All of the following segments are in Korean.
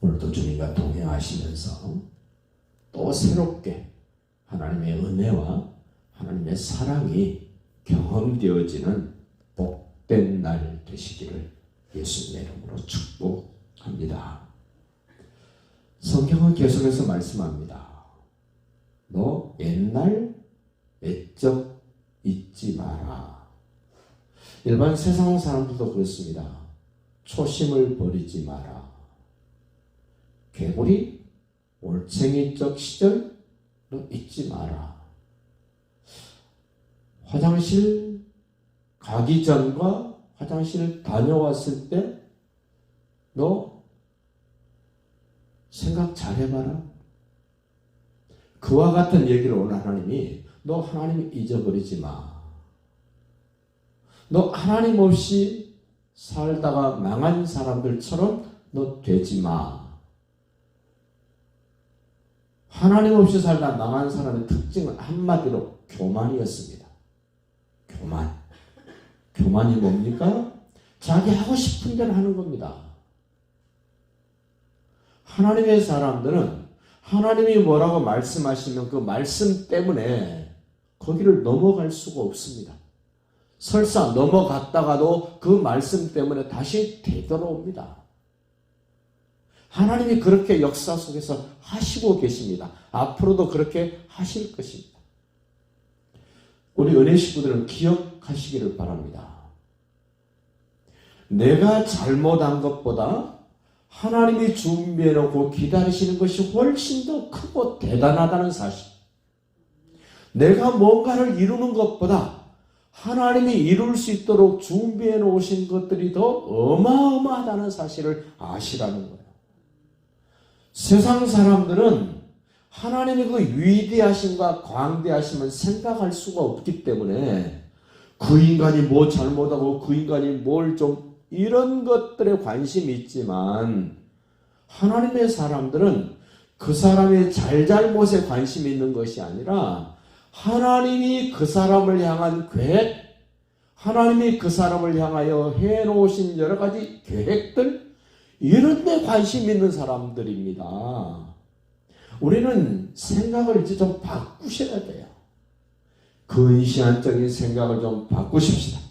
오늘도 주님과 동행하시면서 또 새롭게 하나님의 은혜와 하나님의 사랑이 경험되어지는 복된 날 되시기를 예수님의 이름으로 축복합니다. 성경은 계속해서 말씀합니다. 너 옛날 옛적 잊지 마라. 일반 세상 사람들도 그렇습니다. 초심을 버리지 마라. 개구리 올챙이적 시절 너 잊지 마라. 화장실 가기 전과 화장실 다녀왔을 때 너 생각 잘 해봐라. 그와 같은 얘기를 오늘 하나님이 너 하나님 잊어버리지 마. 너 하나님 없이 살다가 망한 사람들처럼 너 되지 마. 하나님 없이 살다 망한 사람의 특징은 한마디로 교만이었습니다. 교만. 교만이 뭡니까? 자기 하고 싶은 대로 하는 겁니다. 하나님의 사람들은 하나님이 뭐라고 말씀하시면 그 말씀 때문에 거기를 넘어갈 수가 없습니다. 설사 넘어갔다가도 그 말씀 때문에 다시 되돌아옵니다. 하나님이 그렇게 역사 속에서 하시고 계십니다. 앞으로도 그렇게 하실 것입니다. 우리 은혜 식구들은 기억하시기를 바랍니다. 내가 잘못한 것보다 하나님이 준비해놓고 기다리시는 것이 훨씬 더 크고 대단하다는 사실. 내가 뭔가를 이루는 것보다 하나님이 이룰 수 있도록 준비해 놓으신 것들이 더 어마어마하다는 사실을 아시라는 거예요. 세상 사람들은 하나님의 그 위대하심과 광대하심을 생각할 수가 없기 때문에 그 인간이 뭐 잘못하고 그 인간이 뭘 좀 이런 것들에 관심이 있지만 하나님의 사람들은 그 사람의 잘잘못에 관심이 있는 것이 아니라 하나님이 그 사람을 향한 계획, 하나님이 그 사람을 향하여 해놓으신 여러 가지 계획들, 이런 데 관심 있는 사람들입니다. 우리는 생각을 이제 좀 바꾸셔야 돼요. 근시안적인 생각을 좀 바꾸십시다.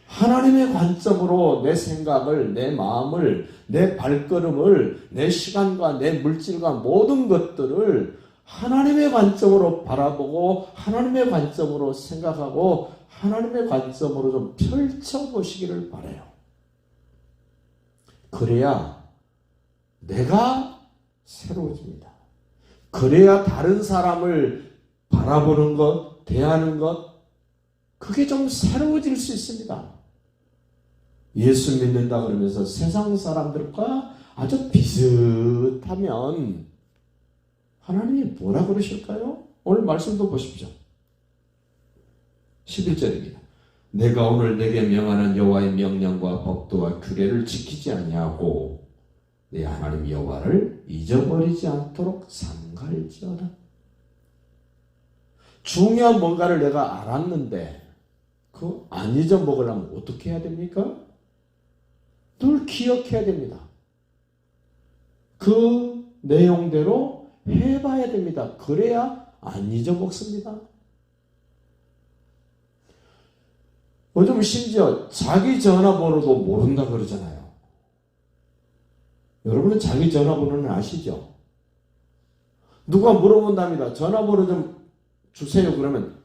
하나님의 관점으로 내 생각을, 내 마음을, 내 발걸음을, 내 시간과 내 물질과 모든 것들을 하나님의 관점으로 바라보고 하나님의 관점으로 생각하고 하나님의 관점으로 좀 펼쳐보시기를 바라요. 그래야 내가 새로워집니다. 그래야 다른 사람을 바라보는 것, 대하는 것, 그게 좀 새로워질 수 있습니다. 예수 믿는다 그러면서 세상 사람들과 아주 비슷하면 하나님이 뭐라 그러실까요? 오늘 말씀도 보십시오. 11절입니다. 내가 오늘 내게 명하는 여호와의 명령과 법도와 규례를 지키지 아니하고 내 하나님 여호와를 잊어버리지 않도록 삼갈지어다. 중요한 뭔가를 내가 알았는데 그 안 잊어먹으려면 어떻게 해야 됩니까? 늘 기억해야 됩니다. 그 내용대로 해봐야 됩니다. 그래야 안 잊어먹습니다. 요즘 심지어 자기 전화번호도 모른다 그러잖아요. 여러분은 자기 전화번호는 아시죠? 누가 물어본답니다. 전화번호 좀 주세요. 그러면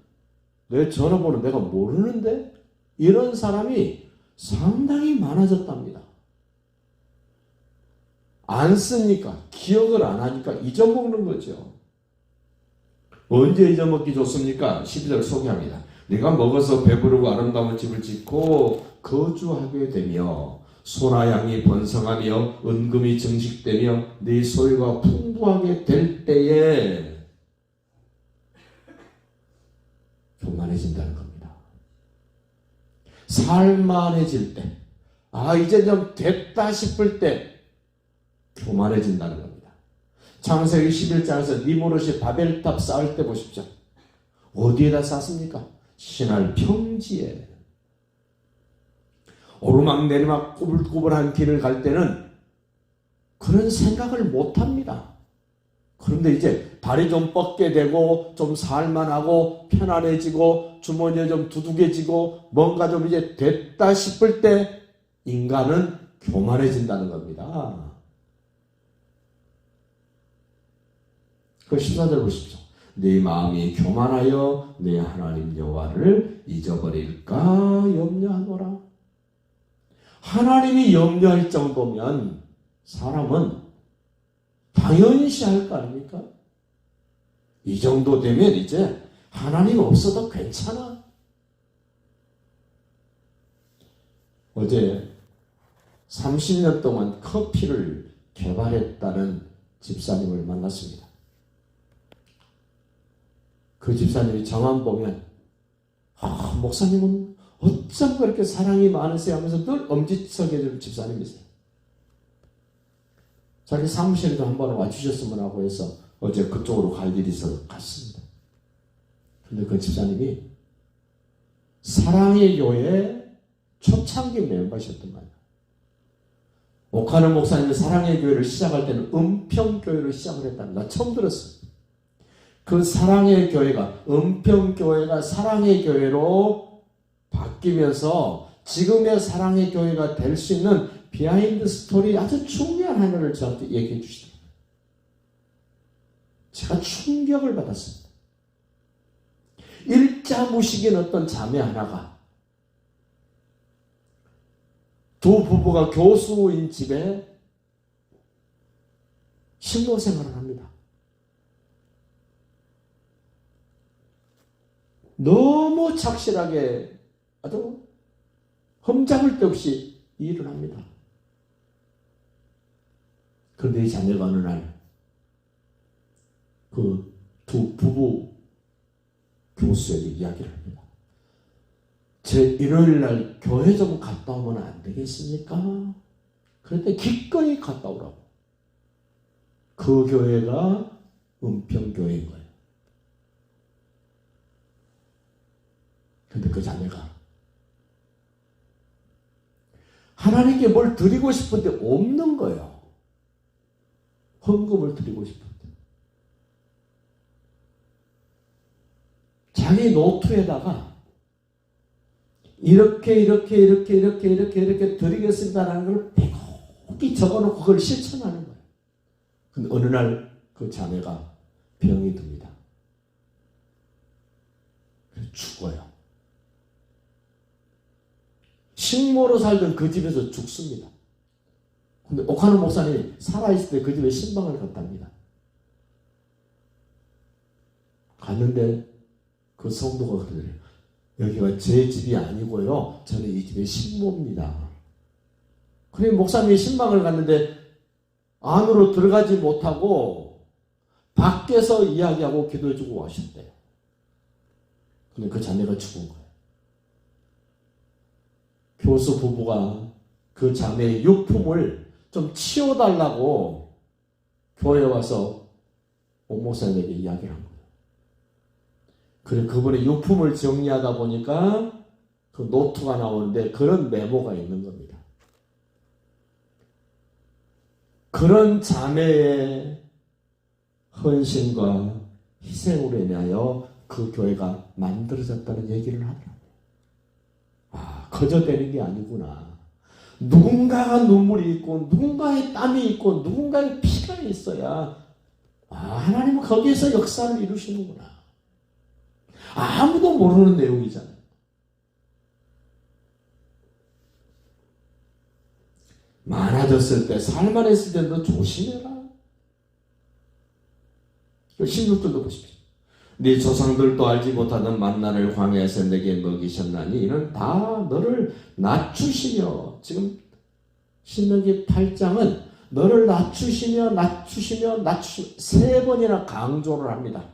내 전화번호 내가 모르는데? 이런 사람이 상당히 많아졌답니다. 안 쓰니까, 기억을 안 하니까 잊어먹는 거죠. 언제 잊어먹기 좋습니까? 12절 소개합니다. 네가 먹어서 배부르고 아름다운 집을 짓고 거주하게 되며 소나 양이 번성하며 은금이 증식되며 네 소유가 풍부하게 될 때에 교만해진다는 겁니다. 살만해질 때, 이제 좀 됐다 싶을 때 교만해진다는 겁니다. 창세기 11장에서 니무롯이 바벨탑 쌓을 때 보십시오. 어디에다 쌓습니까? 신할 평지에. 오르막 내리막 꼬불꼬불한 길을 갈 때는 그런 생각을 못합니다. 그런데 이제 다리 좀 뻗게 되고 좀 살만하고 편안해지고 주머니에 좀 두둑해지고 뭔가 좀 이제 됐다 싶을 때 인간은 교만해진다는 겁니다. 그 14절 보십시오. 네 마음이 교만하여 네 하나님 여호와를 잊어버릴까 염려하노라. 하나님이 염려할 정도면 사람은 당연시 할 거 아닙니까? 이 정도 되면 이제 하나님 없어도 괜찮아. 어제 30년 동안 커피를 개발했다는 집사님을 만났습니다. 그 집사님이 정함 보면 목사님은 어쩜 그렇게 사랑이 많으세요 하면서 늘 엄지척해 주는 집사님이세요. 자기 사무실에도 한번 와주셨으면 하고 해서 어제 그쪽으로 갈 일이 있어서 갔습니다. 근데 그 집사님이 사랑의 교회 초창기 멤버셨던 거예요. 오카노 목사님이 사랑의 교회를 시작할 때는 은평교회로 시작을 했답니다. 처음 들었어요. 그 사랑의 교회가, 은평교회가 사랑의 교회로 바뀌면서 지금의 사랑의 교회가 될 수 있는 비하인드 스토리 아주 중요한 하나를 저한테 얘기해 주시더라고요. 제가 충격을 받았습니다. 일자무식인 어떤 자매 하나가 두 부부가 교수인 집에 신도 생활을 합니다. 너무 착실하게 아주 흠잡을 데 없이 일을 합니다. 그런데 이 자매가 어느 날 그 두 부부 교수에게 이야기를 합니다. 제 일요일 날 교회 좀 갔다 오면 안 되겠습니까? 그런데 기꺼이 갔다 오라고. 그 교회가 은평교회인 거예요. 근데 그 자매가 하나님께 뭘 드리고 싶은데 없는 거예요. 헌금을 드리고 싶은데. 자기 노트에다가 이렇게 드리겠습니다라는 걸 빼곡히 적어놓고 그걸 실천하는 거예요. 근데 어느 날 그 자매가 병이 듭니다. 그래서 죽어요. 식모로 살던 그 집에서 죽습니다. 근데 오카노 목사님이 살아있을 때 그 집에 신방을 갔답니다. 갔는데 그 성도가 그러더래요. 여기가 제 집이 아니고요. 저는 이 집의 식모입니다. 그래 목사님이 신방을 갔는데 안으로 들어가지 못하고 밖에서 이야기하고 기도해주고 하셨대요. 근데 그 자매가 죽은 거예요. 교수 부부가 그 자매의 유품을 좀 치워달라고 교회에 와서 오 목사님에게 이야기를 한 거예요. 그래 그분의 유품을 정리하다 보니까 그 노트가 나오는데 그런 메모가 있는 겁니다. 그런 자매의 헌신과 희생으로 인하여 그 교회가 만들어졌다는 얘기를 하더라고요. 아, 거저되는 게 아니구나. 누군가가 눈물이 있고 누군가의 땀이 있고 누군가의 피가 있어야 하나님은 거기에서 역사를 이루시는구나. 아무도 모르는 내용이잖아요. 많아졌을 때, 살만했을 때 너 조심해라. 16절도 보십시오. 네 조상들도 알지 못하던 만나를 광야에서 내게 먹이셨나니 이는 다 너를 낮추시며, 지금 신명기 8장은 너를 낮추시며 세 번이나 강조를 합니다.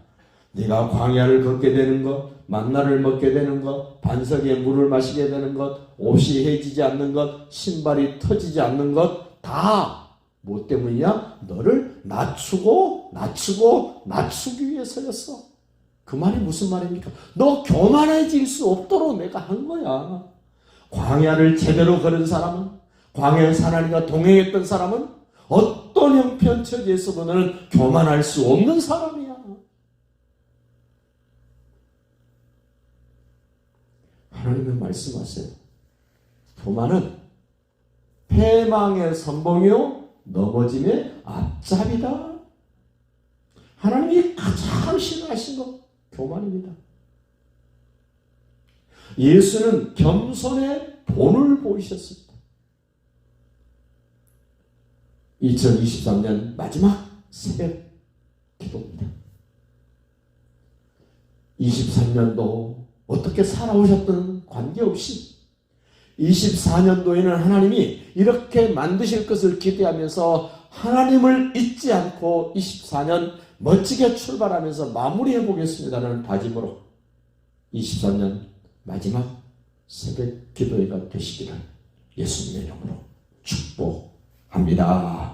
네가 광야를 걷게 되는 것, 만나를 먹게 되는 것, 반석에 물을 마시게 되는 것, 옷이 해지지 않는 것, 신발이 터지지 않는 것, 다 뭐 때문이냐? 너를 낮추기 위해서였어. 그 말이 무슨 말입니까? 너 교만해질 수 없도록 내가 한 거야. 광야를 제대로 걸은 사람은, 광야에서 하나님과 동행했던 사람은 어떤 형편 처지에서도 너는 교만할 수 없는 사람이야. 하나님은 말씀하세요. 교만은 패망의 선봉이요 넘어짐의 앞잡이다. 하나님이 가장 싫어하신 것 교만입니다. 예수는 겸손의 본을 보이셨습니다. 2023년 마지막 새벽 기도입니다. 23년도 어떻게 살아오셨든 관계없이 24년도에는 하나님이 이렇게 만드실 것을 기대하면서 하나님을 잊지 않고 24년 멋지게 출발하면서 마무리해 보겠습니다라는 다짐으로 23년 마지막 새벽 기도회가 되시기를 예수님의 이름으로 축복합니다.